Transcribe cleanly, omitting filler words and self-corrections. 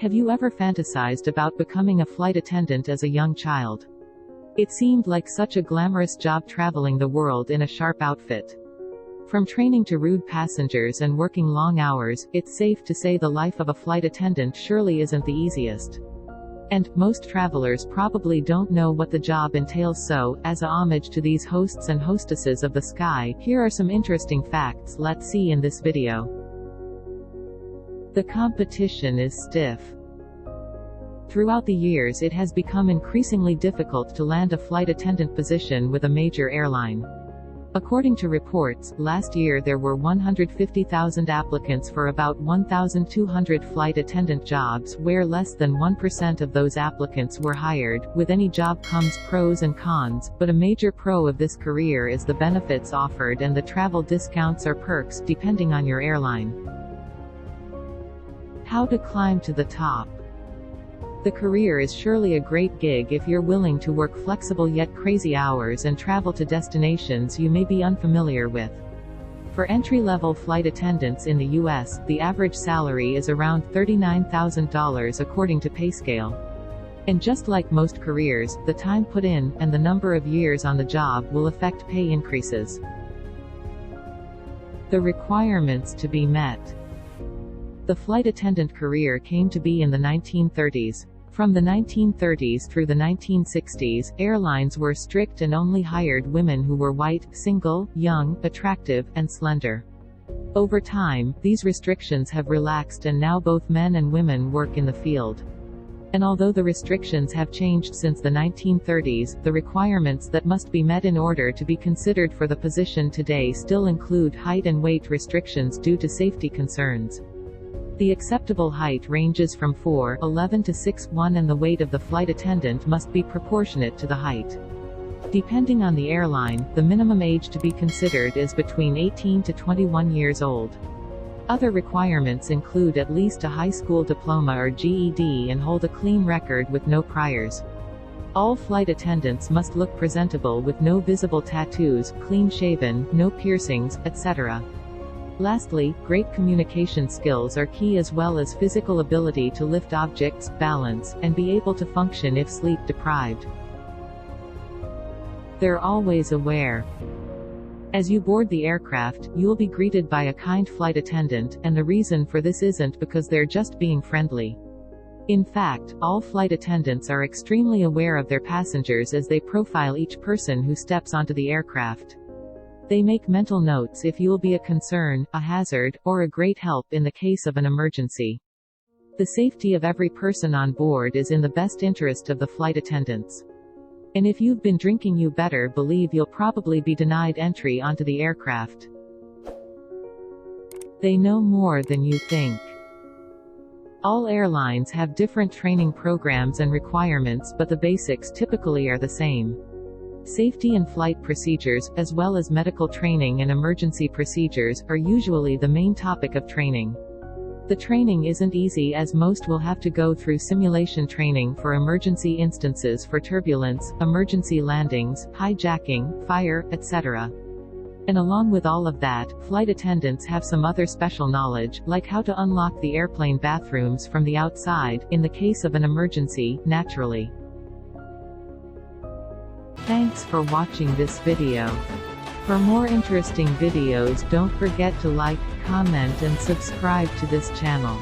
Have you ever fantasized about becoming a flight attendant as a young child? It seemed like such a glamorous job traveling the world in a sharp outfit. From training to rude passengers and working long hours, it's safe to say the life of a flight attendant surely isn't the easiest. And most travelers probably don't know what the job entails, so, as a homage to these hosts and hostesses of the sky, here are some interesting facts let's see in this video. The competition is stiff. Throughout the years it has become increasingly difficult to land a flight attendant position with a major airline. According to reports, last year there were 150,000 applicants for about 1,200 flight attendant jobs, where less than 1% of those applicants were hired. With any job comes pros and cons, but a major pro of this career is the benefits offered and the travel discounts or perks, depending on your airline. How to climb to the top. The career is surely a great gig if you're willing to work flexible yet crazy hours and travel to destinations you may be unfamiliar with. For entry-level flight attendants in the US, the average salary is around $39,000 according to PayScale. And just like most careers, the time put in, and the number of years on the job will affect pay increases. The requirements to be met. The flight attendant career came to be in the 1930s. From the 1930s through the 1960s, airlines were strict and only hired women who were white, single, young, attractive, and slender. Over time, these restrictions have relaxed and now both men and women work in the field. And although the restrictions have changed since the 1930s, the requirements that must be met in order to be considered for the position today still include height and weight restrictions due to safety concerns. The acceptable height ranges from 4'11" to 6'1", and the weight of the flight attendant must be proportionate to the height. Depending on the airline, the minimum age to be considered is between 18 to 21 years old. Other requirements include at least a high school diploma or GED and hold a clean record with no priors. All flight attendants must look presentable with no visible tattoos, clean-shaven, no piercings, etc. Lastly, great communication skills are key, as well as physical ability to lift objects, balance, and be able to function if sleep deprived. They're always aware. As you board the aircraft, you'll be greeted by a kind flight attendant, and the reason for this isn't because they're just being friendly. In fact, all flight attendants are extremely aware of their passengers as they profile each person who steps onto the aircraft. They make mental notes if you'll be a concern, a hazard, or a great help in the case of an emergency. The safety of every person on board is in the best interest of the flight attendants. And if you've been drinking, you better believe you'll probably be denied entry onto the aircraft. They know more than you think. All airlines have different training programs and requirements, but the basics typically are the same. Safety and flight procedures, as well as medical training and emergency procedures, are usually the main topic of training. The training isn't easy, as most will have to go through simulation training for emergency instances for turbulence, emergency landings, hijacking, fire, etc. And along with all of that, flight attendants have some other special knowledge, like how to unlock the airplane bathrooms from the outside, in the case of an emergency, naturally. Thanks for watching this video. For more interesting videos, don't forget to like, comment and subscribe to this channel.